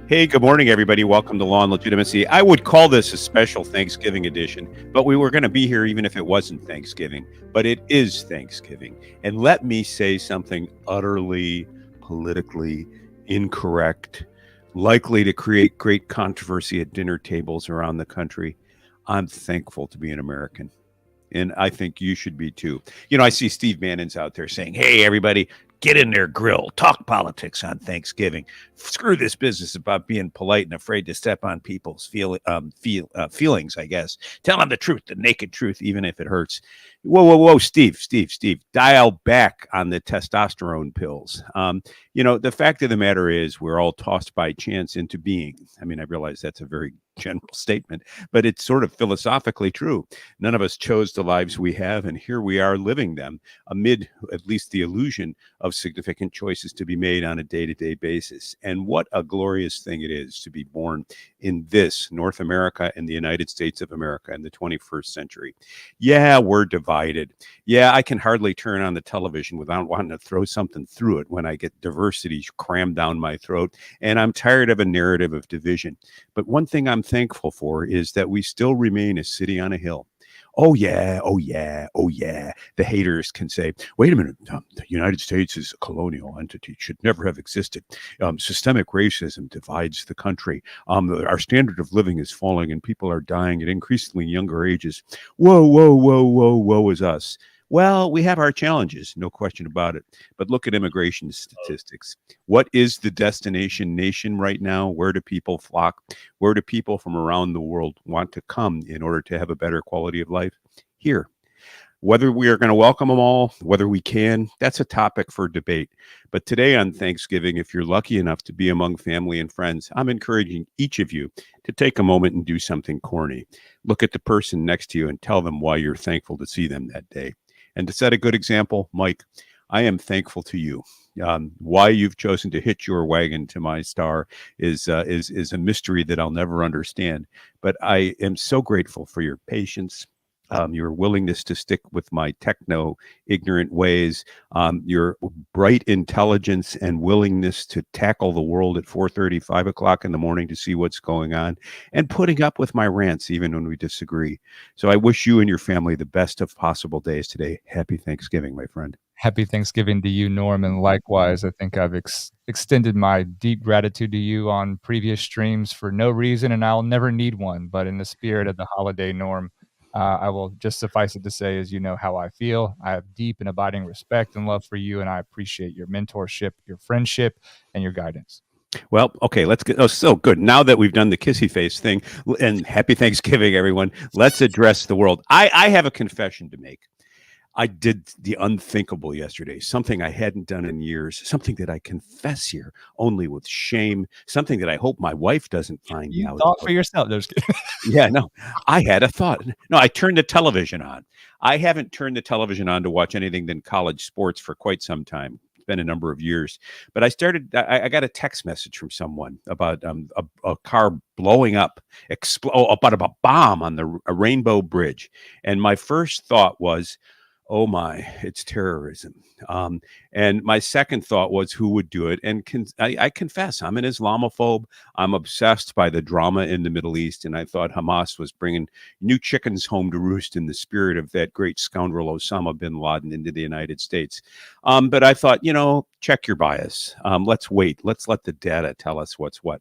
Hey, good morning, everybody. Welcome to Law and Legitimacy. I would call this a special Thanksgiving edition, but we were going to be here even if it wasn't Thanksgiving. But it is Thanksgiving. And let me say something utterly politically incorrect, likely to create great controversy at dinner tables around the country. I'm thankful to be an American. And I think you should be too. You know, I see Steve Bannon's out there saying, hey, everybody, get in their grill, talk politics on Thanksgiving. Screw this business about being polite and afraid to step on people's feelings, I guess. Tell them the truth, the naked truth, even if it hurts. Whoa, Steve, dial back on the testosterone pills. The fact of the matter is we're all tossed by chance into being. I mean, I realize that's a very general statement, but it's sort of philosophically true. None of us chose the lives we have, and here we are living them amid at least the illusion of significant choices to be made on a day-to-day basis. And what a glorious thing it is to be born in this North America and the United States of America in the 21st century. Yeah, we're divided. Yeah, I can hardly turn on the television without wanting to throw something through it when I get diversity crammed down my throat, and I'm tired of a narrative of division. But one thing I'm thankful for is that we still remain a city on a hill. Oh, yeah. The haters can say, wait a minute, the United States is a colonial entity. It should never have existed. Systemic racism divides the country. Our standard of living is falling and people are dying at increasingly younger ages. Woe is us. Well, we have our challenges, no question about it. But look at immigration statistics. What is the destination nation right now? Where do people flock? Where do people from around the world want to come in order to have a better quality of life? Here. Whether we are going to welcome them all, whether we can, that's a topic for debate. But today on Thanksgiving, if you're lucky enough to be among family and friends, I'm encouraging each of you to take a moment and do something corny. Look at the person next to you and tell them why you're thankful to see them that day. And to set a good example, Mike, I am thankful to you. Why you've chosen to hitch your wagon to my star is a mystery that I'll never understand. But I am so grateful for your patience, your willingness to stick with my techno-ignorant ways, your bright intelligence and willingness to tackle the world at 4:30, 5 o'clock in the morning to see what's going on, and putting up with my rants even when we disagree. So I wish you and your family the best of possible days today. Happy Thanksgiving, my friend. Happy Thanksgiving to you, Norm, and likewise. I think I've extended my deep gratitude to you on previous streams for no reason, and I'll never need one. But in the spirit of the holiday, Norm, I will just suffice it to say, as you know how I feel. I have deep and abiding respect and love for you, and I appreciate your mentorship, your friendship, and your guidance. Well, okay, let's get, so good. Now that we've done the kissy face thing, and happy Thanksgiving, everyone, let's address the world. I have a confession to make. I did the unthinkable yesterday, something I hadn't done in years, something that I confess here only with shame, something that I hope my wife doesn't find You out. thought for yourself. No, just kidding. Yeah, no, I had a thought. No, I turned the television on. I haven't turned the television on to watch anything than college sports for quite some time. It's been a number of years. But I got a text message from someone about a car blowing up, about a bomb on a Rainbow Bridge. And my first thought was, oh my, it's terrorism. And my second thought was, who would do it? And I confess, I'm an Islamophobe. I'm obsessed by the drama in the Middle East. And I thought Hamas was bringing new chickens home to roost in the spirit of that great scoundrel Osama bin Laden into the United States. But I thought, check your bias. Let's wait. Let's let the data tell us what's what.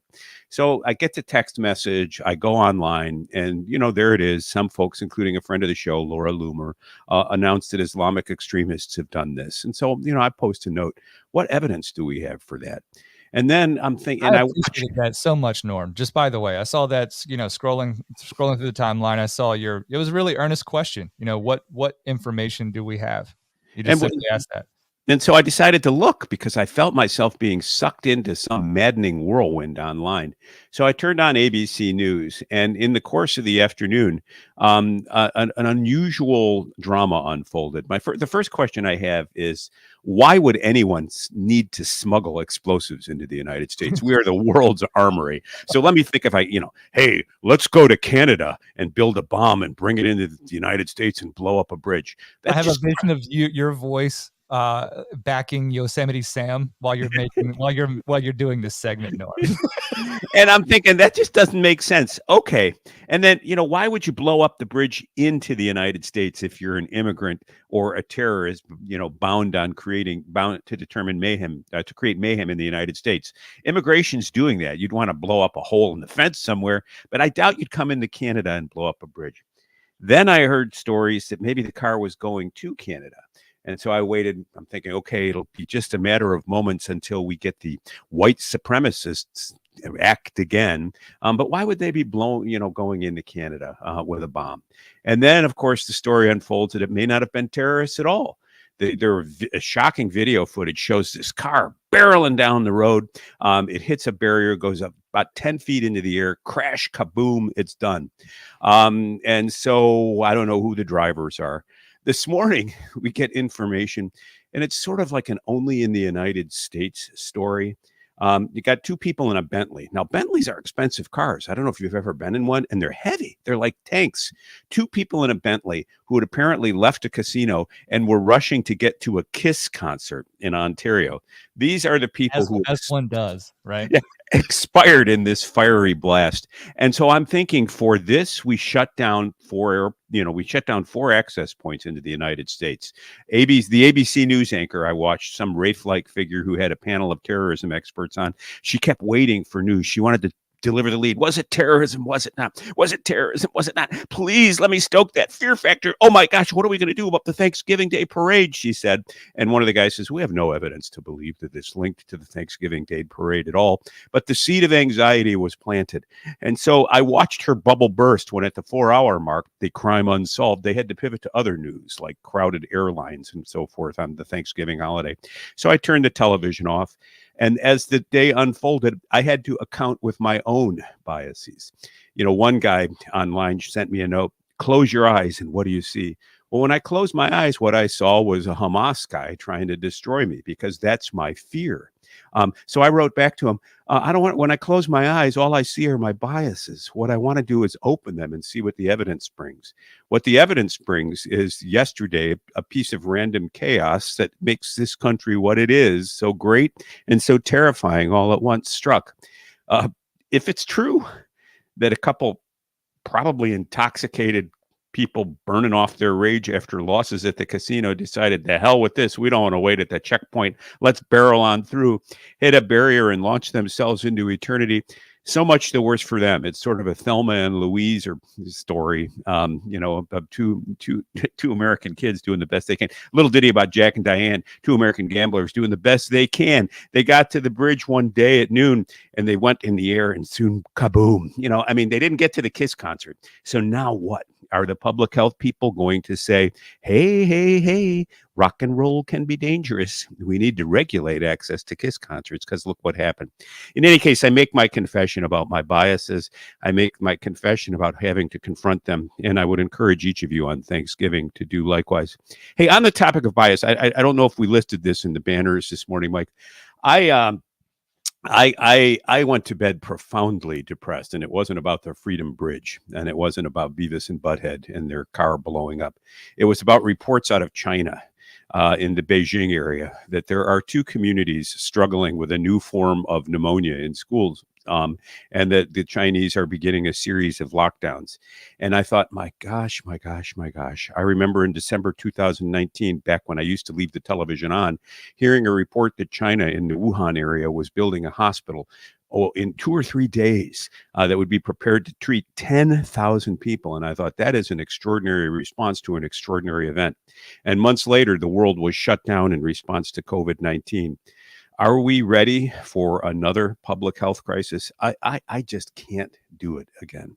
So I get the text message. I go online and, there it is. Some folks, including a friend of the show, Laura Loomer, announced that Islamic extremists have done this. And so, I post a note. What evidence do we have for that? And then I'm thinking, I appreciated that so much, Norm. Just by the way, I saw that, scrolling through the timeline, I saw it was a really earnest question. What information do we have? You just simply asked that. And so I decided to look because I felt myself being sucked into some maddening whirlwind online. So I turned on ABC News, and in the course of the afternoon, an unusual drama unfolded. The first question I have is, why would anyone need to smuggle explosives into the United States? We are the world's armory. So let me think hey, let's go to Canada and build a bomb and bring it into the United States and blow up a bridge. I have a vision of your voice backing Yosemite Sam while you're doing this segment, Norm. And I'm thinking that just doesn't make sense. Okay. And then, why would you blow up the bridge into the United States if you're an immigrant or a terrorist, bound to determine mayhem, to create mayhem in the United States? Immigration's doing that. You'd want to blow up a hole in the fence somewhere, but I doubt you'd come into Canada and blow up a bridge. Then I heard stories that maybe the car was going to Canada. And so I waited. I'm thinking, okay, it'll be just a matter of moments until we get the white supremacists act again. But why would they be going into Canada with a bomb? And then, of course, the story unfolds that it may not have been terrorists at all. A shocking video footage shows this car barreling down the road. It hits a barrier, goes up about 10 feet into the air, crash, kaboom, it's done. And so I don't know who the drivers are. This morning, we get information, and it's sort of like an only in the United States story. You got two people in a Bentley. Now, Bentleys are expensive cars. I don't know if you've ever been in one, and they're heavy. They're like tanks. Two people in a Bentley who had apparently left a casino and were rushing to get to a Kiss concert in Ontario. These are the people as one does, right? Yeah, expired in this fiery blast. And so I'm thinking for this, we shut down four access points into the United States. The ABC News anchor I watched, some Wraith-like figure who had a panel of terrorism experts on, she kept waiting for news. She wanted to deliver the lead. Was it terrorism? Was it not? Was it terrorism? Was it not? Please let me stoke that fear factor. Oh my gosh, what are we going to do about the Thanksgiving Day parade? She said. And one of the guys says, we have no evidence to believe that it's linked to the Thanksgiving Day parade at all. But the seed of anxiety was planted. And so I watched her bubble burst when at the 4-hour mark, the crime unsolved, they had to pivot to other news like crowded airlines and so forth on the Thanksgiving holiday. So I turned the television off. And as the day unfolded, I had to account with my own biases. One guy online sent me a note, close your eyes and what do you see? Well, when I closed my eyes, what I saw was a Hamas guy trying to destroy me because that's my fear. So I wrote back to him, when I close my eyes, all I see are my biases. What I want to do is open them and see what the evidence brings. What the evidence brings is yesterday, a piece of random chaos that makes this country what it is, so great and so terrifying all at once struck. If it's true that a couple probably intoxicated people burning off their rage after losses at the casino decided, the hell with this. We don't want to wait at the checkpoint. Let's barrel on through, hit a barrier and launch themselves into eternity. So much the worse for them. It's sort of a Thelma and Louise story, of two American kids doing the best they can. Little ditty about Jack and Diane, two American gamblers doing the best they can. They got to the bridge one day at noon and they went in the air and soon kaboom. They didn't get to the Kiss concert. So now what? Are the public health people going to say, hey, rock and roll can be dangerous. We need to regulate access to Kiss concerts because look what happened. In any case, I make my confession about my biases. I make my confession about having to confront them. And I would encourage each of you on Thanksgiving to do likewise. Hey, on the topic of bias, I don't know if we listed this in the banners this morning, Mike. I went to bed profoundly depressed, and it wasn't about the Freedom Bridge, and it wasn't about Beavis and Butthead and their car blowing up. It was about reports out of China in the Beijing area that there are two communities struggling with a new form of pneumonia in schools. And that the Chinese are beginning a series of lockdowns. And I thought, my gosh. I remember in December 2019, back when I used to leave the television on, hearing a report that China in the Wuhan area was building a hospital in 2 or 3 days that would be prepared to treat 10,000 people. And I thought that is an extraordinary response to an extraordinary event. And months later, the world was shut down in response to COVID-19. Are we ready for another public health crisis? I just can't do it again.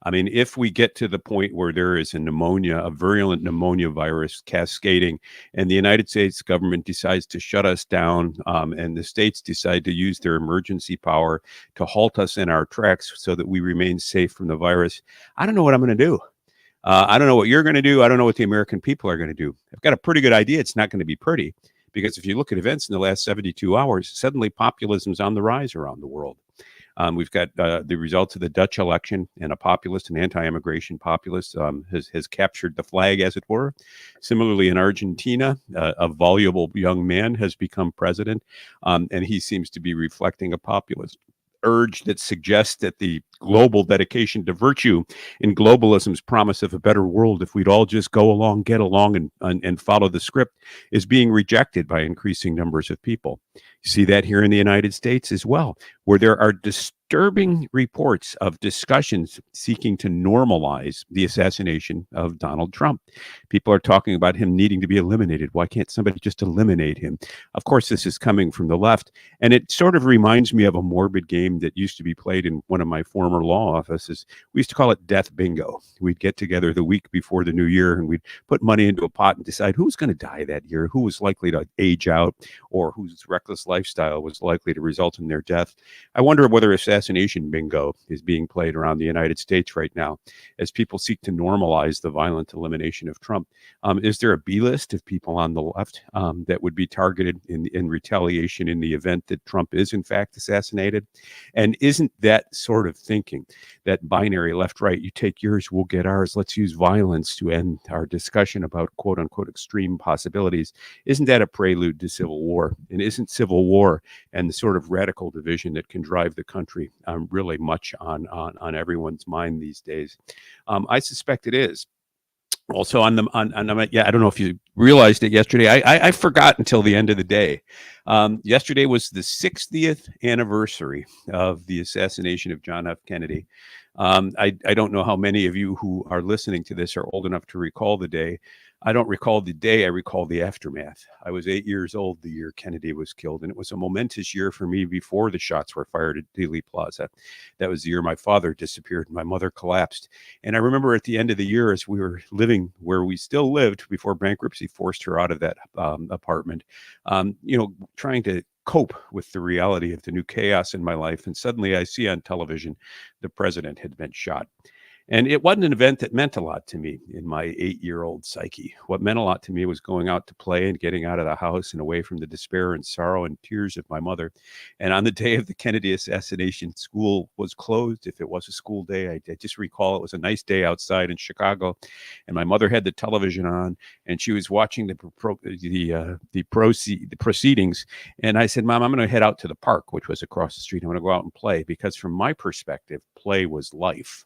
If we get to the point where there is a virulent pneumonia virus cascading, and the United States government decides to shut us down, and the states decide to use their emergency power to halt us in our tracks so that we remain safe from the virus, I don't know what I'm going to do. I don't know what you're going to do. I don't know what the American people are going to do. I've got a pretty good idea. It's not going to be pretty. Because if you look at events in the last 72 hours, suddenly populism's on the rise around the world. We've got the results of the Dutch election, and a populist, an anti-immigration populist, has captured the flag, as it were. Similarly, in Argentina, a voluble young man has become president, and he seems to be reflecting a populist urge that suggests that the global dedication to virtue in globalism's promise of a better world, if we'd all just go along, get along, and follow the script, is being rejected by increasing numbers of people. You see that here in the United States as well, where there are disturbing reports of discussions seeking to normalize the assassination of Donald Trump. People are talking about him needing to be eliminated. Why can't somebody just eliminate him? Of course, this is coming from the left, and it sort of reminds me of a morbid game that used to be played in one of my former law offices. We used to call it death bingo. We'd get together the week before the new year, and we'd put money into a pot and decide who's going to die that year, who was likely to age out, or whose reckless lifestyle was likely to result in their death. I wonder whether assassination bingo is being played around the United States right now as people seek to normalize the violent elimination of Trump. Is there a B list of people on the left that would be targeted in retaliation in the event that Trump is in fact assassinated? And isn't that sort of thinking, that binary left-right, you take yours, we'll get ours, let's use violence to end our discussion about quote-unquote extreme possibilities, isn't that a prelude to civil war? And isn't civil war and the sort of radical division that can drive the country really much on everyone's mind these days? I suspect it is. Also I don't know if you realized it yesterday. I forgot until the end of the day. Yesterday was the 60th anniversary of the assassination of John F. Kennedy. I don't know how many of you who are listening to this are old enough to recall the day. I don't recall the day, I recall the aftermath. I was 8 years old the year Kennedy was killed, and it was a momentous year for me before the shots were fired at Dealey Plaza. That was the year my father disappeared and my mother collapsed. And I remember at the end of the year, as we were living where we still lived before bankruptcy forced her out of that apartment, trying to cope with the reality of the new chaos in my life. And suddenly I see on television the president had been shot. And it wasn't an event that meant a lot to me in my 8-year-old psyche. What meant a lot to me was going out to play and getting out of the house and away from the despair and sorrow and tears of my mother. And on the day of the Kennedy assassination, school was closed. If it was a school day, I just recall it was a nice day outside in Chicago, and my mother had the television on, and she was watching the proceedings. And I said, "Mom, I'm going to head out to the park," which was across the street. I'm going to go out and play, because from my perspective, play was life.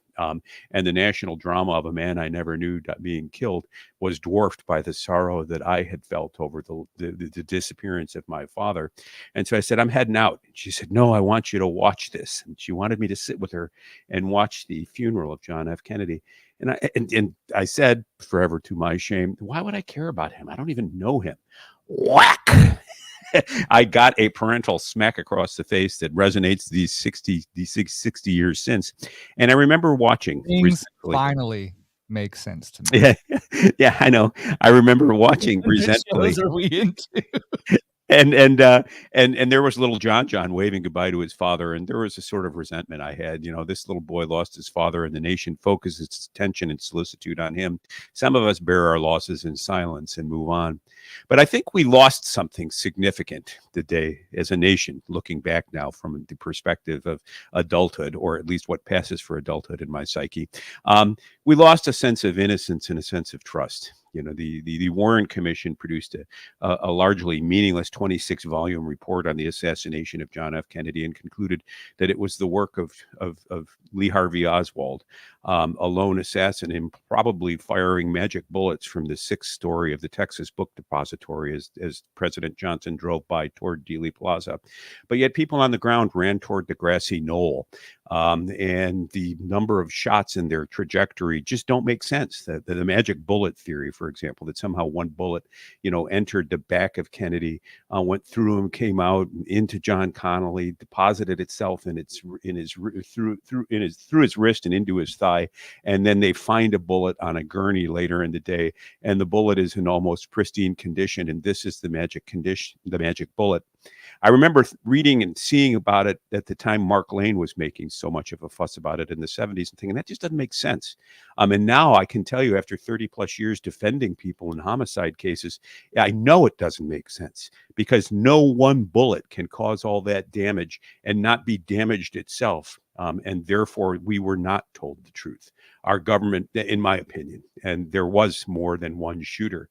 And the national drama of a man I never knew being killed was dwarfed by the sorrow that I had felt over the disappearance of my father. And so I said, "I'm heading out." And she said, "No, I want you to watch this." And she wanted me to sit with her and watch the funeral of John F. Kennedy. And I said, forever to my shame, "Why would I care about him? I don't even know him." Whack! I got a parental smack across the face that resonates these 60 years since. And I remember watching. Things finally make sense to me. Yeah, yeah, I know. I remember watching resentfully. Are we into? And there was little John waving goodbye to his father, and there was a sort of resentment I had. This little boy lost his father, and the nation focused its attention and solicitude on him. Some of us bear our losses in silence and move on. But I think we lost something significant today as a nation, looking back now from the perspective of adulthood, or at least what passes for adulthood in my psyche. We lost a sense of innocence and a sense of trust. The Warren Commission produced a largely meaningless 26-volume report on the assassination of John F. Kennedy, and concluded that it was the work of Lee Harvey Oswald, a lone assassin, and probably firing magic bullets from the 6th story of the Texas Book Depository as President Johnson drove by toward Dealey Plaza. But yet people on the ground ran toward the grassy knoll. And the number of shots in their trajectory just don't make sense. The magic bullet theory, for example, that somehow one bullet, entered the back of Kennedy, went through him, came out into John Connally, deposited itself through his wrist and into his thigh, and then they find a bullet on a gurney later in the day, and the bullet is in almost pristine condition, and this is the magic bullet. I remember reading and seeing about it at the time Mark Lane was making so much of a fuss about it in the 70s and thinking that just doesn't make sense. And now I can tell you, after 30 plus years defending people in homicide cases, I know it doesn't make sense, because no one bullet can cause all that damage and not be damaged itself. And therefore, we were not told the truth. Our government, in my opinion, and there was more than one shooter.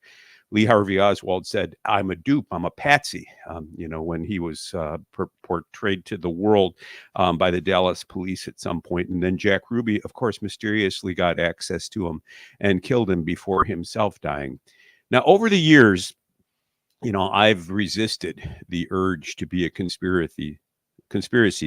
Lee Harvey Oswald said, "I'm a dupe, I'm a patsy," when he was portrayed to the world by the Dallas police at some point. And then Jack Ruby, of course, mysteriously got access to him and killed him before himself dying. Now, over the years, I've resisted the urge to be a conspiracy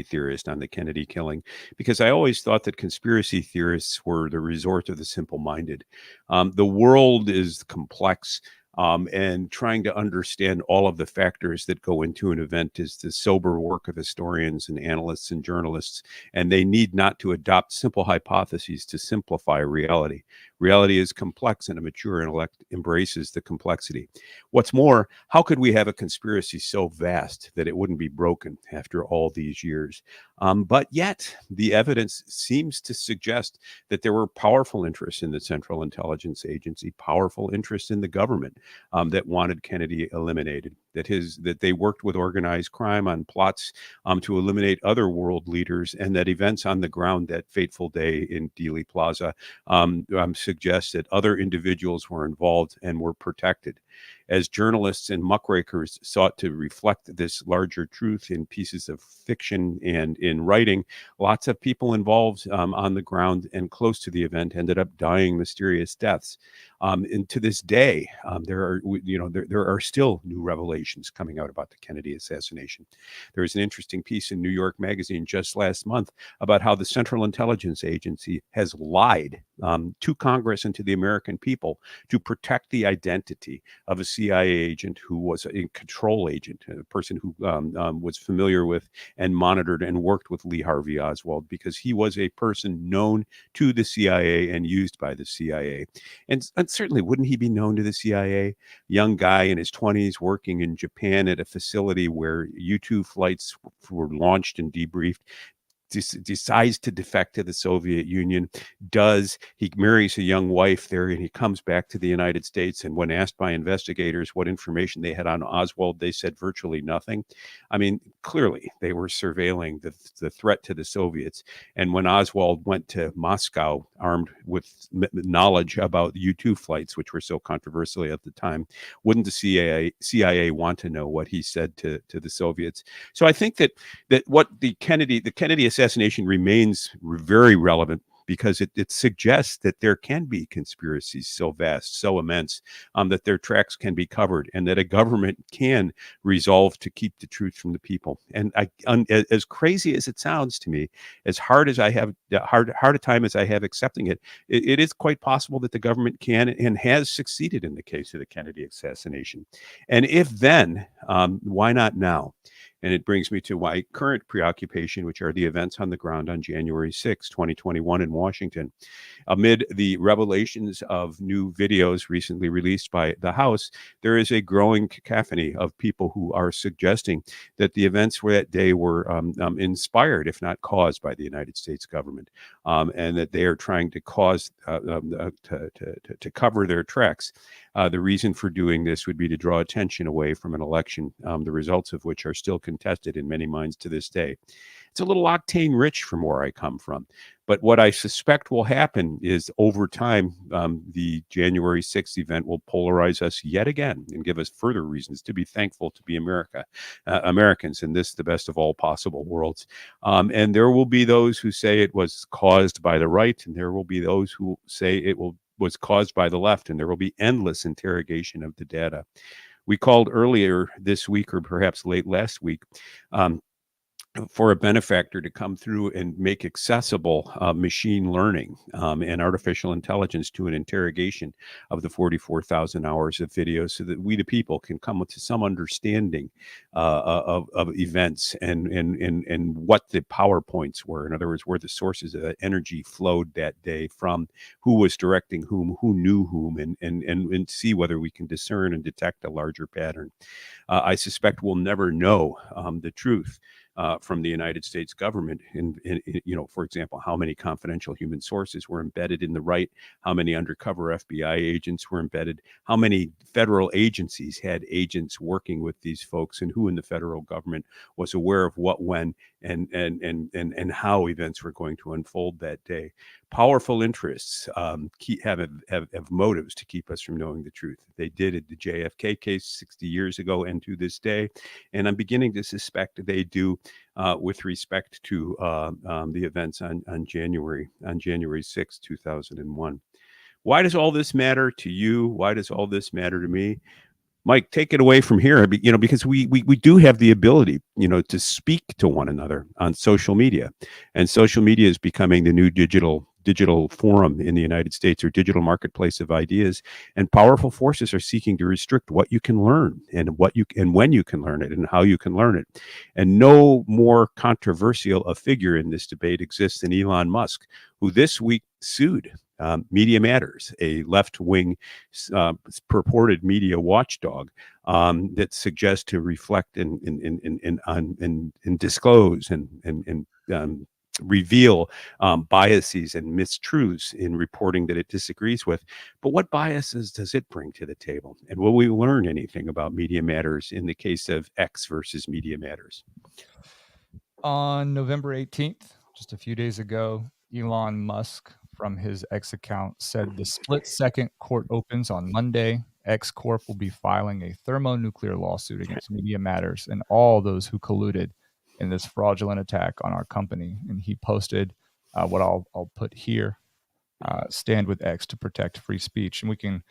theorist on the Kennedy killing, because I always thought that conspiracy theorists were the resort of the simple-minded. The world is complex, and trying to understand all of the factors that go into an event is the sober work of historians and analysts and journalists, and they need not to adopt simple hypotheses to simplify reality. Reality is complex, and a mature intellect embraces the complexity. What's more, how could we have a conspiracy so vast that it wouldn't be broken after all these years? But yet, the evidence seems to suggest that there were powerful interests in the Central Intelligence Agency, powerful interests in the government that wanted Kennedy eliminated, that they worked with organized crime on plots to eliminate other world leaders, and that events on the ground that fateful day in Dealey Plaza suggest that other individuals were involved and were protected. As journalists and muckrakers sought to reflect this larger truth in pieces of fiction and in writing, lots of people involved on the ground and close to the event ended up dying mysterious deaths. And to this day, there are still new revelations coming out about the Kennedy assassination. There was an interesting piece in New York Magazine just last month about how the Central Intelligence Agency has lied to Congress and to the American people to protect the identity of a CIA agent who was a control agent, a person who was familiar with and monitored and worked with Lee Harvey Oswald, because he was a person known to the CIA and used by the CIA. And certainly, wouldn't he be known to the CIA? Young guy in his 20s working in Japan at a facility where U-2 flights were launched and debriefed. Decides to defect to the Soviet Union. He marries a young wife there, and he comes back to the United States. And when asked by investigators what information they had on Oswald, they said virtually nothing. I mean, clearly they were surveilling the threat to the Soviets. And when Oswald went to Moscow armed with knowledge about U-2 flights, which were so controversial at the time, wouldn't the CIA want to know what he said to the Soviets? So I think that what the Kennedy assassination remains very relevant, because it suggests that there can be conspiracies so vast, so immense, that their tracks can be covered, and that a government can resolve to keep the truth from the people. And as crazy as it sounds to me, as hard as I have hard a time as I have accepting it, it is quite possible that the government can and has succeeded in the case of the Kennedy assassination. And if then, why not now? And it brings me to my current preoccupation, which are the events on the ground on January 6, 2021 in Washington. Amid the revelations of new videos recently released by the House, there is a growing cacophony of people who are suggesting that the events for that day were inspired, if not caused, by the United States government, and that they are trying to cause to cover their tracks. The reason for doing this would be to draw attention away from an election, the results of which are still contested in many minds to this day. It's a little octane rich from where I come from. But what I suspect will happen is, over time, the January 6th event will polarize us yet again and give us further reasons to be thankful to be Americans in this, the best of all possible worlds. And there will be those who say it was caused by the right, and there will be those who say it was caused by the left, and there will be endless interrogation of the data. We called earlier this week, or perhaps late last week, for a benefactor to come through and make accessible machine learning and artificial intelligence to an interrogation of the 44,000 hours of video, so that we, the people, can come to some understanding of events and what the PowerPoints were. In other words, where the sources of that energy flowed that day from, who was directing whom, who knew whom, and see whether we can discern and detect a larger pattern. I suspect we'll never know the truth from the United States government. For example, how many confidential human sources were embedded in the right, how many undercover FBI agents were embedded, how many federal agencies had agents working with these folks, and who in the federal government was aware of what, when, and how events were going to unfold that day. Powerful interests have motives to keep us from knowing the truth. They did at the JFK case 60 years ago and to this day, and I'm beginning to suspect they do with respect to the events on January 6, 2001. Why does all this matter to you? Why does all this matter to me? Mike, take it away from here. Because we do have the ability, to speak to one another on social media, and social media is becoming the new digital forum in the United States, or digital marketplace of ideas. And powerful forces are seeking to restrict what you can learn, and when you can learn it, and how you can learn it. And no more controversial a figure in this debate exists than Elon Musk, who this week sued Media Matters, a left-wing purported media watchdog that suggests to reflect and disclose and reveal biases and mistruths in reporting that it disagrees with. But what biases does it bring to the table? And will we learn anything about Media Matters in the case of X versus Media Matters? On November 18th, just a few days ago, Elon Musk from his X account said the split-second court opens on Monday. X Corp will be filing a thermonuclear lawsuit against Media Matters and all those who colluded in this fraudulent attack on our company. And he posted what I'll put here: stand with X to protect free speech. And we can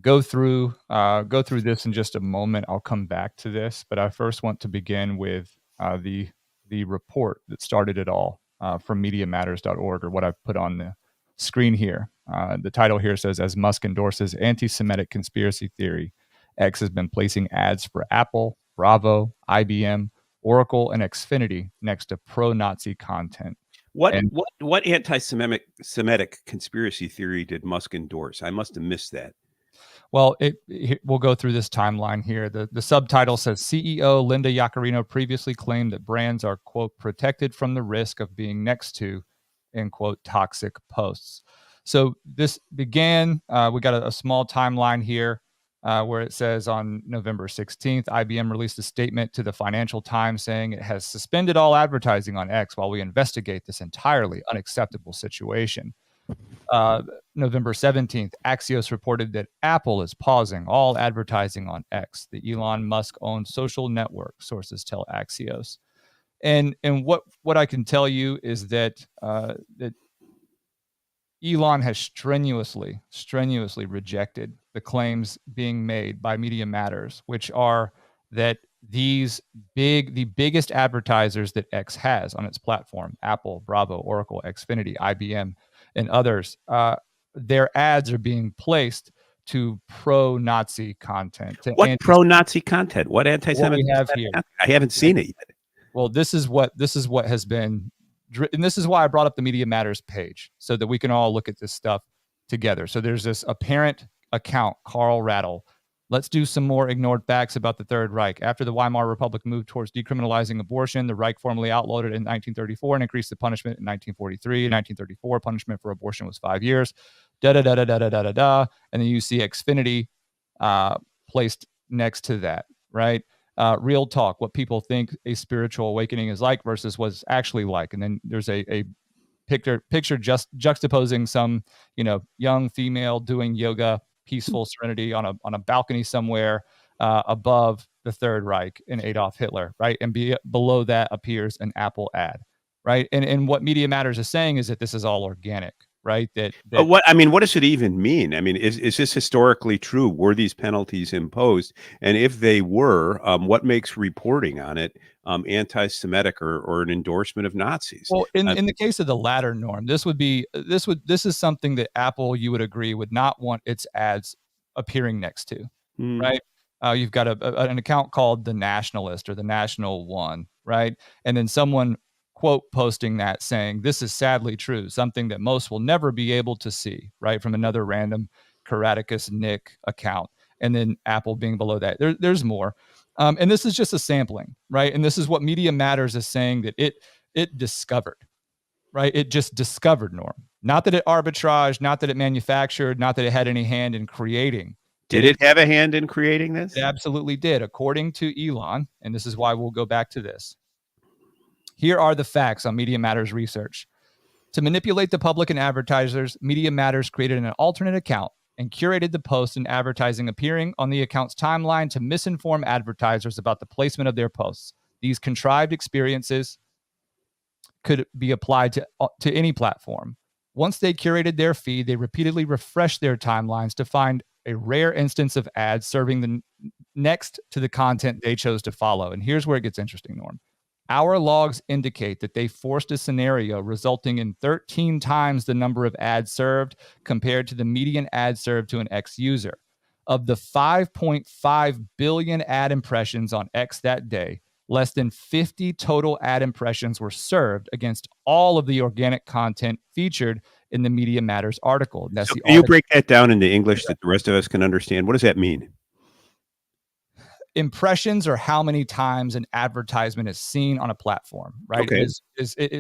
go through this in just a moment. I'll come back to this, but I first want to begin with the report that started it all from MediaMatters.org, or what I've put on the screen here. The title here says, "As Musk endorses anti-Semitic conspiracy theory, X has been placing ads for Apple, Bravo, IBM, Oracle, and Xfinity next to pro-Nazi content." What anti-Semitic conspiracy theory did Musk endorse? I must have missed that. Well, we'll go through this timeline here. The subtitle says, CEO Linda Yaccarino previously claimed that brands are, quote, protected from the risk of being next to, end quote, toxic posts. So this began, we got a small timeline here where it says on November 16th, IBM released a statement to the Financial Times saying it has suspended all advertising on X while we investigate this entirely unacceptable situation. November 17th, Axios reported that Apple is pausing all advertising on X, the Elon Musk-owned social network, sources tell Axios. And what I can tell you is that that Elon has strenuously rejected the claims being made by Media Matters, which are that the biggest advertisers that X has on its platform, Apple, Bravo, Oracle, Xfinity, IBM, and others, their ads are being placed to pro-Nazi content. What pro-Nazi content? What anti-Semitic? What we have here. I haven't seen it yet. Well, this is what has been, and this is why I brought up the Media Matters page, so that we can all look at this stuff together. So there's this apparent account, Carl Rattle. Let's do some more ignored facts about the Third Reich. After the Weimar Republic moved towards decriminalizing abortion, the Reich formally outlawed it in 1934 and increased the punishment in 1943. In 1934, punishment for abortion was 5 years. Da-da-da-da-da-da-da-da. And then you see Xfinity placed next to that, right? Real talk, what people think a spiritual awakening is like versus what's actually like. And then there's a picture just juxtaposing some, young female doing yoga, peaceful serenity on a balcony somewhere above the Third Reich and Adolf Hitler, right? And below that appears an Apple ad, right? And what Media Matters is saying is that this is all organic, right? But what does it even mean? I mean, is this historically true? Were these penalties imposed? And if they were, what makes reporting on it anti-Semitic or an endorsement of Nazis? Well, in the case of the latter, Norm, this is something that Apple, you would agree, would not want its ads appearing next to, Hmm. right? You've got an account called The Nationalist or The National One, right? And then someone quote posting that saying, "This is sadly true, something that most will never be able to see," right? From another random Caraticus Nick account. And then Apple being below that. There's more. And this is just a sampling, right? And this is what Media Matters is saying that it discovered, right? It just discovered, Norm. Not that it arbitraged, not that it manufactured, not that it had any hand in creating. Did it have a hand in creating this? It absolutely did, according to Elon. And this is why we'll go back to this. Here are the facts on Media Matters research. To manipulate the public and advertisers, Media Matters created an alternate account and curated the posts and advertising appearing on the account's timeline to misinform advertisers about the placement of their posts. These contrived experiences could be applied to any platform. Once they curated their feed, they repeatedly refreshed their timelines to find a rare instance of ads serving the next to the content they chose to follow. And here's where it gets interesting, Norm. Our logs indicate that they forced a scenario resulting in 13 times the number of ads served compared to the median ad served to an X user. Of the 5.5 billion ad impressions on X that day, less than 50 total ad impressions were served against all of the organic content featured in the Media Matters article. That's so can you break that down into English that the rest of us can understand? What does that mean? Impressions are how many times an advertisement is seen on a platform, right? Okay.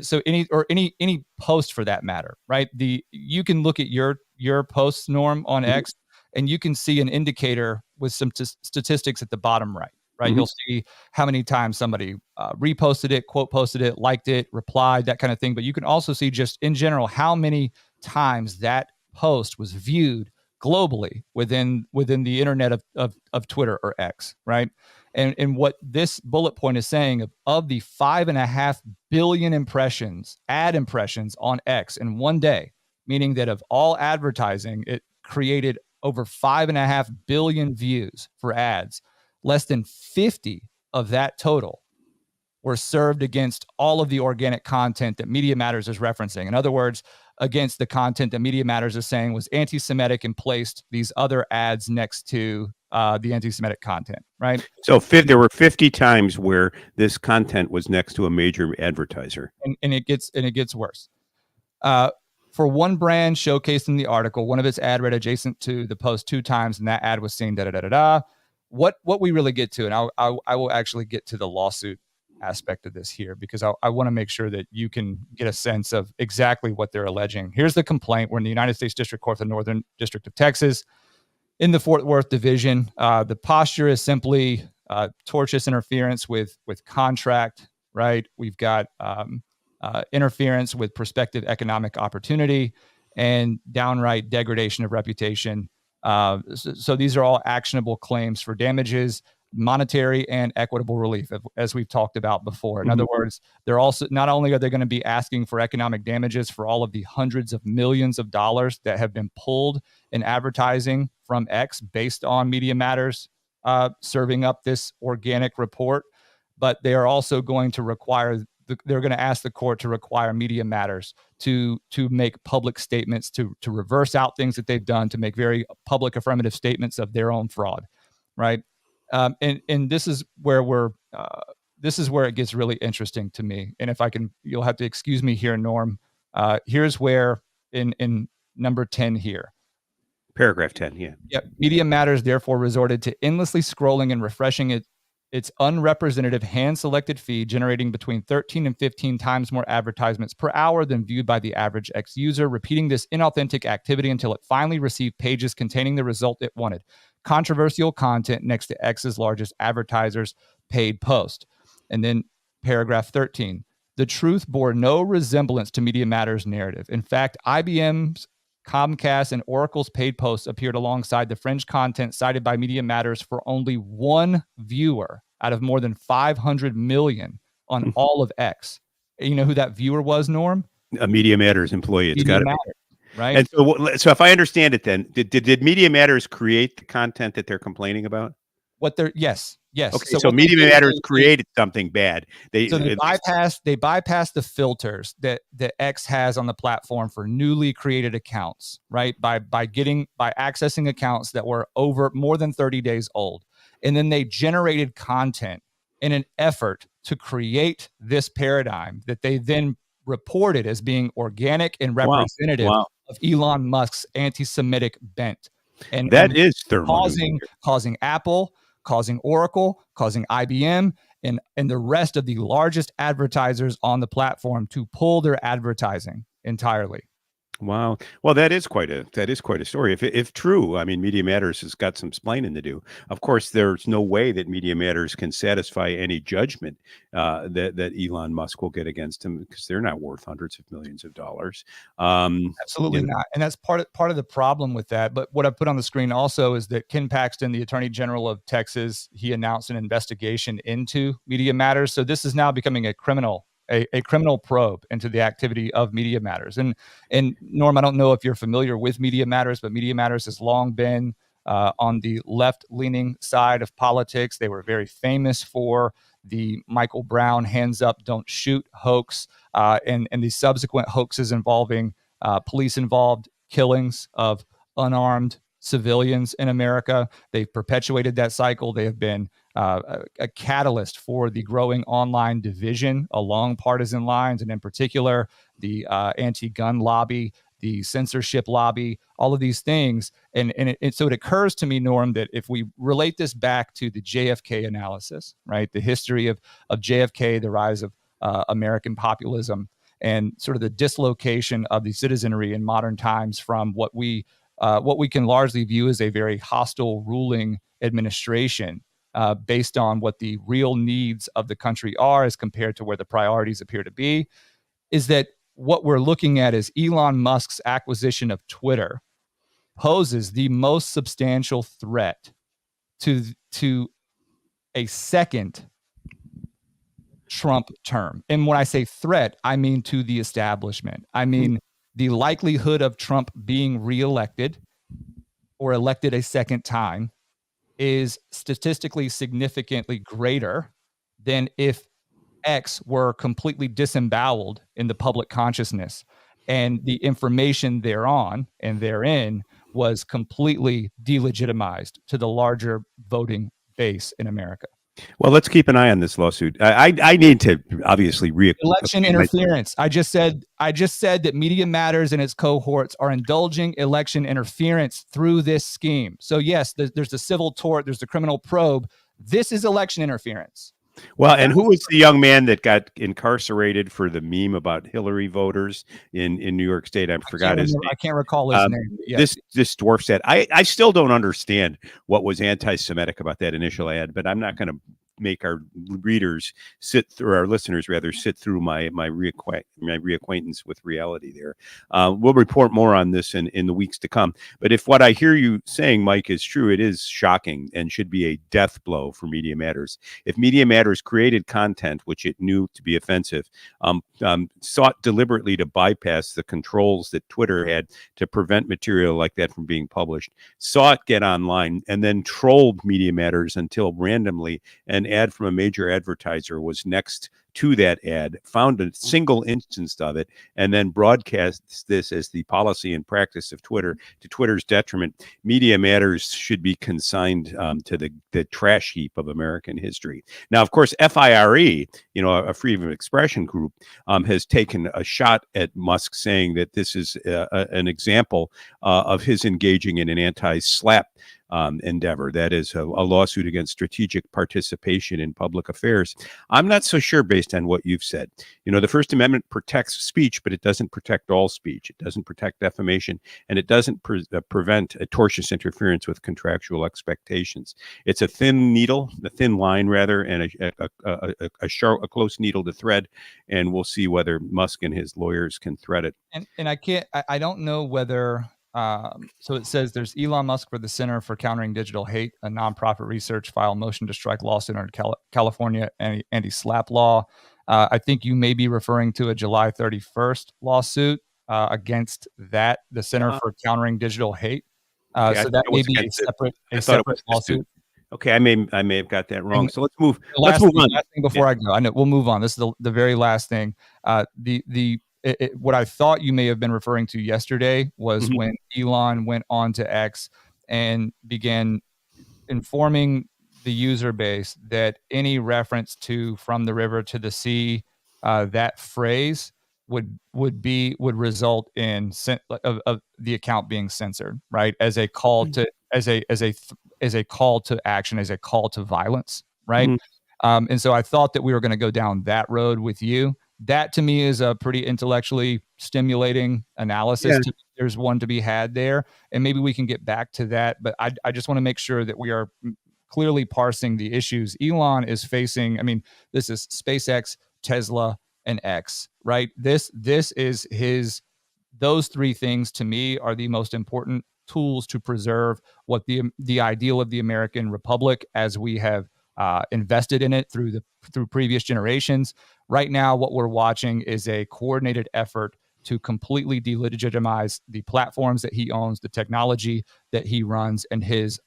So any post for that matter, right? You can look at your posts, Norm, on X, and you can see an indicator with some statistics at the bottom right. You'll see how many times somebody reposted it, quote posted it, liked it, replied, that kind of thing. But you can also see just in general how many times that post was viewed globally within the internet of Twitter or X, right? And what this bullet point is saying of the 5.5 billion ad impressions on X in one day, meaning that of all advertising, it created over 5.5 billion views for ads. Less than 50 of that total were served against all of the organic content that Media Matters is referencing. In other words, against the content that Media Matters is saying was anti-Semitic and placed these other ads next to the anti-Semitic content, right? So there were 50 times where this content was next to a major advertiser. And it gets worse. For one brand showcased in the article, one of its ad read adjacent to the post 2 times, and that ad was seen da-da-da-da-da. What we really get to, and I will actually get to the lawsuit aspect of this here, because I want to make sure that you can get a sense of exactly what they're alleging. Here's the complaint. We're in the United States District Court for the Northern District of Texas in the Fort Worth Division. The posture is simply tortious interference with contract, right? We've got interference with prospective economic opportunity and downright degradation of reputation. So these are all actionable claims for damages, monetary and equitable relief, as we've talked about before. In other words, they're also, not only are they going to be asking for economic damages for all of the hundreds of millions of dollars that have been pulled in advertising from X based on Media Matters serving up this organic report, but they are also going to require they're going to ask the court to require Media Matters to make public statements, to reverse out things that they've done, to make very public affirmative statements of their own fraud, right? And this is where this is where it gets really interesting to me. And if I can, you'll have to excuse me here, Norm. Here's where in number 10 here. Paragraph 10, yeah. Yep. Media Matters therefore resorted to endlessly scrolling and refreshing its unrepresentative hand-selected feed, generating between 13 and 15 times more advertisements per hour than viewed by the average X user, repeating this inauthentic activity until it finally received pages containing the result it wanted: controversial content next to X's largest advertiser's paid post. And then paragraph 13, the truth bore no resemblance to Media Matters' narrative. In fact, IBM's, Comcast, and Oracle's paid posts appeared alongside the fringe content cited by Media Matters for only one viewer out of more than 500 million on all of X. You know who that viewer was, Norm? A Media Matters employee. It's got to be. right? And so if I understand it, then did Media Matters create the content that they're complaining about? Yes. Okay, So so what they Media did is Matters created something bad. so they At least, bypassed the filters that X has on the platform for newly created accounts, right? By accessing accounts that were over more than 30 days old. And then they generated content in an effort to create this paradigm that they then reported as being organic and wow, representative wow, of Elon Musk's anti-Semitic bent. that And is thermonuclear. causing Apple, causing Oracle, causing IBM, and the rest of the largest advertisers on the platform to pull their advertising entirely. Wow. Well, that is quite a story. If true, I mean, Media Matters has got some splaining to do. Of course, there's no way that Media Matters can satisfy any judgment that Elon Musk will get against him, because they're not worth hundreds of millions of dollars. Absolutely You know, not. And that's part of the problem with that. But what I put on the screen also is that Ken Paxton, the Attorney General of Texas, he announced an investigation into Media Matters. So this is now becoming a criminal probe into the activity of Media Matters. And Norm, I don't know if you're familiar with Media Matters, but Media Matters has long been on the left-leaning side of politics. They were very famous for the Michael Brown hands up, don't shoot hoax, and the subsequent hoaxes involving police-involved killings of unarmed civilians in America. They've perpetuated that cycle. They have been a catalyst for the growing online division along partisan lines, and in particular, the anti-gun lobby, the censorship lobby, all of these things. So it occurs to me, Norm, that if we relate this back to the JFK analysis, right, the history of JFK, the rise of American populism, and sort of the dislocation of the citizenry in modern times from what we can largely view as a very hostile ruling administration, based on what the real needs of the country are as compared to where the priorities appear to be, is that what we're looking at is Elon Musk's acquisition of Twitter poses the most substantial threat to a second Trump term. And when I say threat, I mean to the establishment. I mean the likelihood of Trump being reelected or elected a second time is statistically significantly greater than if X were completely disemboweled in the public consciousness and the information thereon and therein was completely delegitimized to the larger voting base in America. well, let's keep an eye on this lawsuit. I need to obviously Election interference. I just said that Media Matters and its cohorts are indulging election interference through this scheme. So yes, there's the civil tort, there's the criminal probe. This is election interference. Well, and who was the young man that got incarcerated for the meme about Hillary voters in New York State? I forgot his name. I can't recall his name. Yes. This dwarfs that. I still don't understand what was anti-Semitic about that initial ad, but I'm not going to make our readers our listeners rather sit through my reacquaintance with reality there. We'll report more on this in the weeks to come. But if what I hear you saying, Mike, is true, it is shocking and should be a death blow for Media Matters. If Media Matters created content which it knew to be offensive, sought deliberately to bypass the controls that Twitter had to prevent material like that from being published, saw it get online, and then trolled Media Matters until randomly an ad from a major advertiser was next to that ad, found a single instance of it, and then broadcasts this as the policy and practice of Twitter to Twitter's detriment. Media Matters should be consigned to the trash heap of American history. Now, of course, FIRE, a freedom of expression group, has taken a shot at Musk, saying that this is an example of his engaging in an anti-SLAPP endeavor. That is a lawsuit against strategic participation in public affairs. I'm not so sure based on what you've said. The First Amendment protects speech, but it doesn't protect all speech. It doesn't protect defamation, and it doesn't prevent a tortious interference with contractual expectations. It's a thin line rather, and a close needle to thread, and we'll see whether Musk and his lawyers can thread it. And I don't know whether. So it says there's Elon Musk for the Center for Countering Digital Hate, a nonprofit research file motion to strike lawsuit under California anti-SLAPP law. I think you may be referring to a July 31st lawsuit against that, the Center for Countering Digital Hate. Okay, So that may be a separate lawsuit. Okay, I may have got that wrong. And so let's move the on. last thing before I go, I know we'll move on. This is the very last thing. What I thought you may have been referring to yesterday was when Elon went on to X and began informing the user base that any reference to from the river to the sea, that phrase would result in the account being censored, right? As a call to call to action, as a call to violence, right? And so I thought that we were going to go down that road with you. That to me is a pretty intellectually stimulating analysis. Yeah. There's one to be had there, and maybe we can get back to that. But I just want to make sure that we are clearly parsing the issues Elon is facing. I mean, this is SpaceX, Tesla, and X, right? This is his. Those three things to me are the most important tools to preserve what the ideal of the American Republic as we have invested in it through previous generations. Right now, what we're watching is a coordinated effort to completely delegitimize the platforms that he owns, the technology that he runs, and his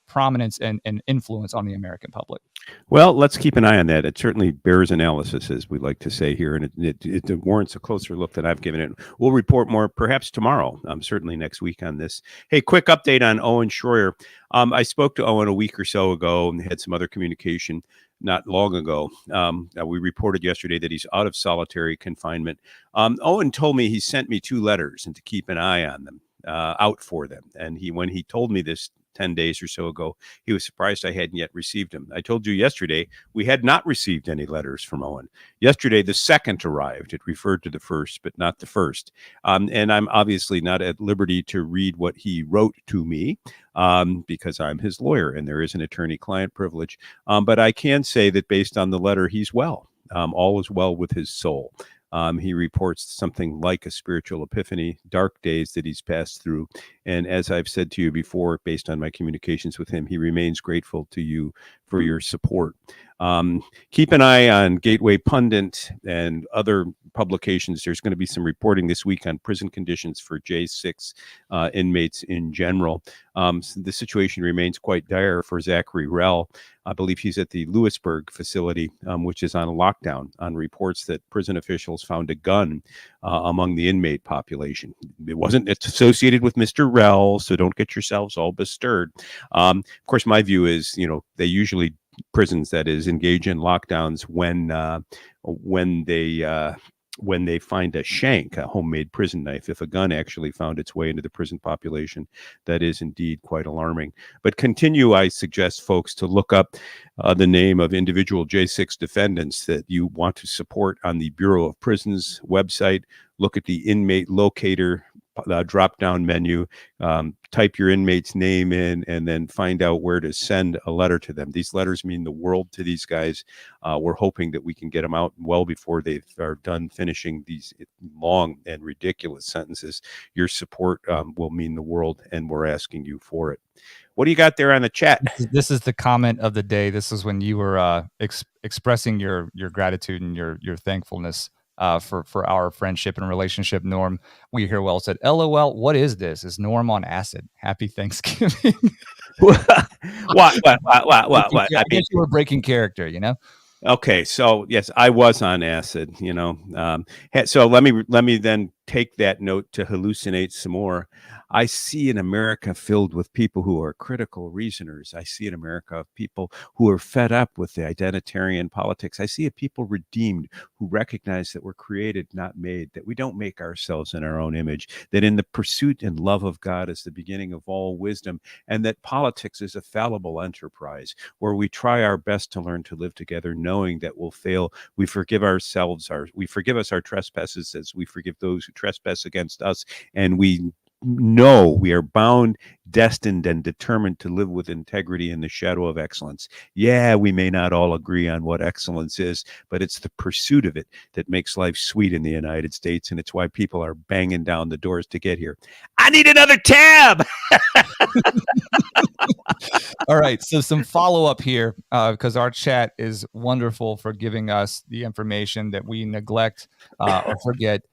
prominence and influence on the American public. Well, let's keep an eye on that. It certainly bears analysis, as we like to say here, and it warrants a closer look than I've given it. We'll report more perhaps tomorrow, certainly next week on this. Hey, quick update on Owen Schroyer. I spoke to Owen a week or so ago and had some other communication not long ago. We reported yesterday that he's out of solitary confinement. Owen told me he sent me 2 letters and to keep an eye on them, out for them. And when he told me this 10 days or so ago, he was surprised I hadn't yet received them. I told you yesterday we had not received any letters from Owen. Yesterday, the second arrived. It referred to the first, but not the first. And I'm obviously not at liberty to read what he wrote to me, because I'm his lawyer and there is an attorney-client privilege. But I can say that based on the letter, he's well. All is well with his soul. He reports something like a spiritual epiphany, dark days that he's passed through. And as I've said to you before, based on my communications with him, he remains grateful to you for your support. Keep an eye on Gateway Pundit and other publications. There's going to be some reporting this week on prison conditions for J6 inmates in general. So the situation remains quite dire for Zachary Rell. I believe he's at the Lewisburg facility, which is on lockdown, on reports that prison officials found a gun among the inmate population. It's associated with Mr. Rell, so don't get yourselves all bestirred. Of course, my view is, they usually prisons that is engage in lockdowns when they find a shank, a homemade prison knife. If a gun actually found its way into the prison population, that is indeed quite alarming. But continue, I suggest folks to look up the name of individual J6 defendants that you want to support on the Bureau of Prisons website. Look at the inmate locator drop-down menu, type your inmate's name in, and then find out where to send a letter to them. These letters mean the world to these guys. We're hoping that we can get them out well before they are done finishing these long and ridiculous sentences. Your support will mean the world, and we're asking you for it. What do you got there on the chat? This is the comment of the day. This is when you were expressing your gratitude and your thankfulness for our friendship and relationship. Norm, we hear well said, LOL, what is this? Is Norm on acid? Happy Thanksgiving. What? I guess you were breaking character, Okay, so yes, I was on acid, so let me then take that note to hallucinate some more. I see an America filled with people who are critical reasoners. I see an America of people who are fed up with the identitarian politics. I see a people redeemed who recognize that we're created, not made, that we don't make ourselves in our own image, that in the pursuit and love of God is the beginning of all wisdom, and that politics is a fallible enterprise where we try our best to learn to live together, knowing that we'll fail. We forgive us our trespasses as we forgive those who trespass against us, and we know we are bound, destined, and determined to live with integrity in the shadow of excellence. Yeah, we may not all agree on what excellence is, but it's the pursuit of it that makes life sweet in the United States, and it's why people are banging down the doors to get here. I need another tab! All right, so some follow-up here, because our chat is wonderful for giving us the information that we neglect or forget.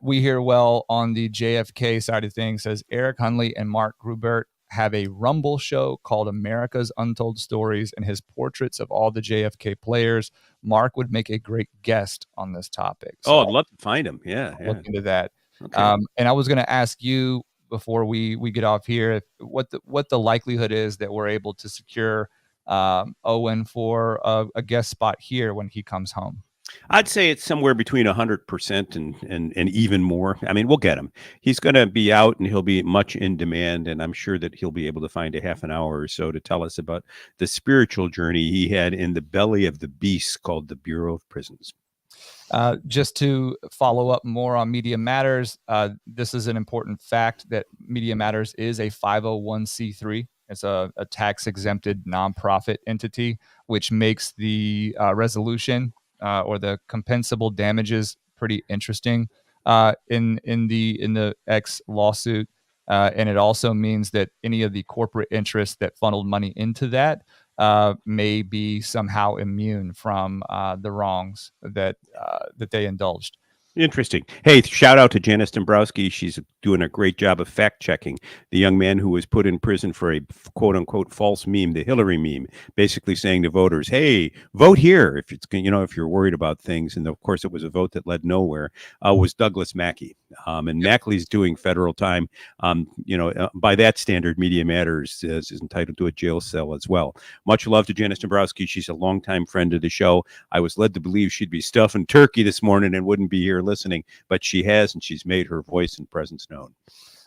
We hear well on the JFK side of things, says Eric Hunley and Mark Grubert have a Rumble show called America's Untold Stories and his portraits of all the JFK players. Mark would make a great guest on this topic. So I'd love to find him. Yeah. I'll look into that. Okay. And I was going to ask you before we get off here, what the likelihood is that we're able to secure Owen for a guest spot here when he comes home. I'd say it's somewhere between 100% and even more. I mean, we'll get him. He's going to be out and he'll be much in demand. And I'm sure that he'll be able to find a half an hour or so to tell us about the spiritual journey he had in the belly of the beast called the Bureau of Prisons. Just to follow up more on Media Matters, this is an important fact that Media Matters is a 501c3. It's a tax-exempted nonprofit entity, which makes the resolution or the compensable damages pretty interesting in the X lawsuit, and it also means that any of the corporate interests that funneled money into that may be somehow immune from the wrongs that they indulged. Interesting. Hey, shout out to Janice Dombrowski. She's doing a great job of fact checking the young man who was put in prison for a quote unquote false meme, the Hillary meme, basically saying to voters, "Hey, vote here if it's if you're worried about things." And of course, it was a vote that led nowhere. Was Douglas Mackey, and Mackey's doing federal time. By that standard, Media Matters is entitled to a jail cell as well. Much love to Janice Dombrowski. She's a longtime friend of the show. I was led to believe she'd be stuffing turkey this morning and wouldn't be here listening, but she has, and she's made her voice and presence known.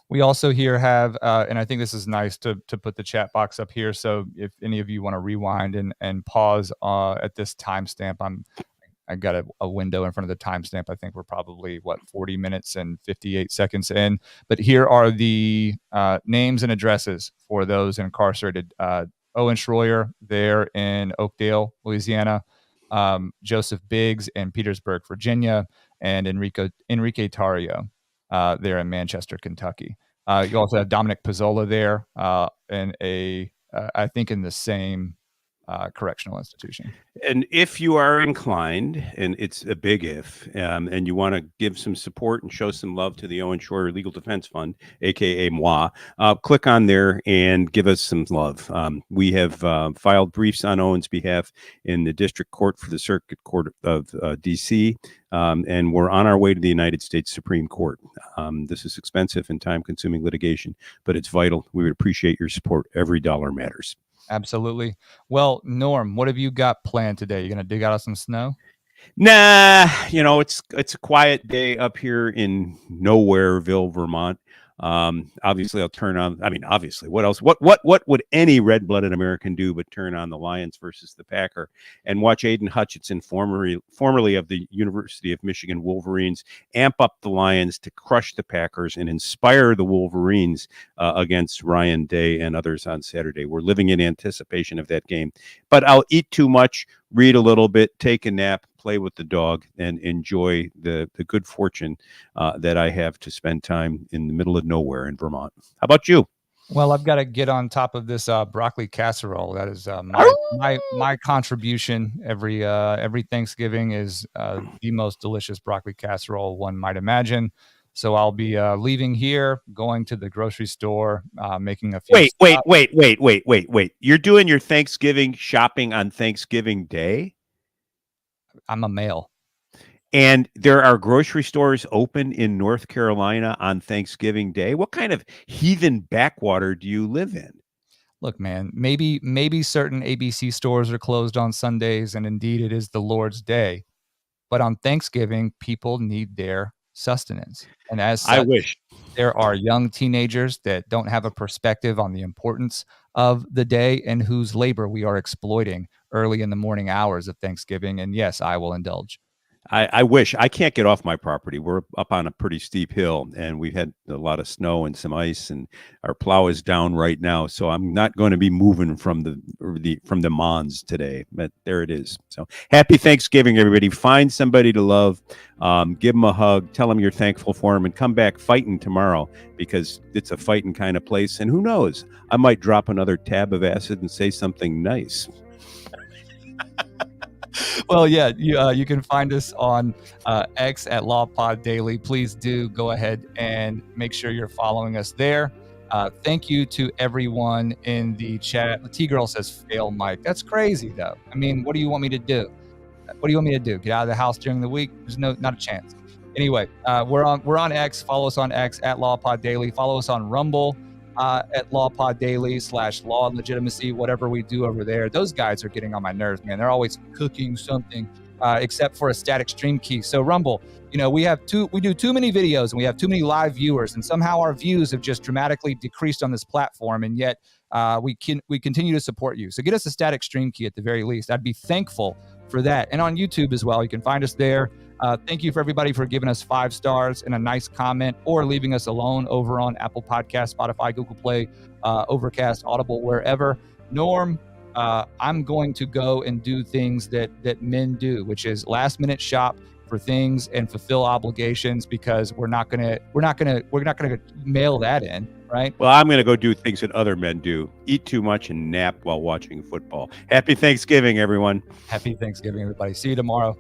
We also here have, and I think this is nice to put the chat box up here. So if any of you want to rewind and pause at this timestamp, I got a window in front of the timestamp. I think we're probably 40 minutes and 58 seconds in. But here are the names and addresses for those incarcerated. Owen Schroyer there in Oakdale, Louisiana. Joseph Biggs in Petersburg, Virginia, and Enrique Tario there in Manchester, Kentucky. You also have Dominic Pizzola there in I think in the same correctional institution. And if you are inclined, and it's a big if, and you want to give some support and show some love to the Owen Schroyer Legal Defense Fund, aka moi, click on there and give us some love. We have filed briefs on Owen's behalf in the District Court for the Circuit Court of DC, and we're on our way to the United States Supreme Court. This is expensive and time-consuming litigation, but it's vital. We would appreciate your support. Every dollar matters. Absolutely. Well, Norm, what have you got planned today? You gonna dig out of some snow? Nah, it's a quiet day up here in Nowhereville, Vermont. Obviously I'll turn on, obviously, what else? What would any red-blooded American do but turn on the Lions versus the Packer and watch Aiden Hutchinson, formerly of the University of Michigan Wolverines, amp up the Lions to crush the Packers and inspire the Wolverines against Ryan Day and others on Saturday. We're living in anticipation of that game, but I'll eat too much, read a little bit, take a nap, play with the dog, and enjoy the good fortune that I have to spend time in the middle of nowhere in Vermont. How about you? Well, I've got to get on top of this broccoli casserole. That is my contribution every Thanksgiving is the most delicious broccoli casserole one might imagine. So I'll be leaving here, going to the grocery store, making a few. Wait. You're doing your Thanksgiving shopping on Thanksgiving Day? I'm a male. And there are grocery stores open in North Carolina on Thanksgiving Day. What kind of heathen backwater do you live in? Look, man, maybe certain ABC stores are closed on Sundays, and indeed it is the Lord's Day. But on Thanksgiving, people need their sustenance. And as such, I wish. There are young teenagers that don't have a perspective on the importance of the day and whose labor we are exploiting early in the morning hours of Thanksgiving. And yes, I will indulge. I wish. I can't get off my property. We're up on a pretty steep hill, and we've had a lot of snow and some ice, and our plow is down right now. So I'm not going to be moving from the Mons today. But there it is. So happy Thanksgiving, everybody. Find somebody to love. Give them a hug. Tell them you're thankful for them, and come back fighting tomorrow, because it's a fighting kind of place. And who knows? I might drop another tab of acid and say something nice. Well, yeah, you can find us on X at LawPod Daily. Please do go ahead and make sure you're following us there. Thank you to everyone in the chat. The T-Girl says, fail Mike. That's crazy, though. I mean, what do you want me to do? What do you want me to do? Get out of the house during the week? There's not a chance. Anyway, we're on X. Follow us on X at LawPod Daily. Follow us on Rumble at LawPod Daily / Law and Legitimacy. Whatever we do over there, those guys are getting on my nerves, man. They're always cooking something, except for a static stream key. So Rumble, we do too many videos and we have too many live viewers, and somehow our views have just dramatically decreased on this platform, and yet we continue to support you. So get us a static stream key at the very least. I'd be thankful for that. And on YouTube as well, you can find us there. Thank you for everybody for giving us 5 stars and a nice comment, or leaving us alone over on Apple Podcasts, Spotify, Google Play, Overcast, Audible, wherever. Norm, I'm going to go and do things that men do, which is last minute shop for things and fulfill obligations, because we're not gonna mail that in, right? Well, I'm going to go do things that other men do: eat too much and nap while watching football. Happy Thanksgiving, everyone. Happy Thanksgiving, everybody. See you tomorrow.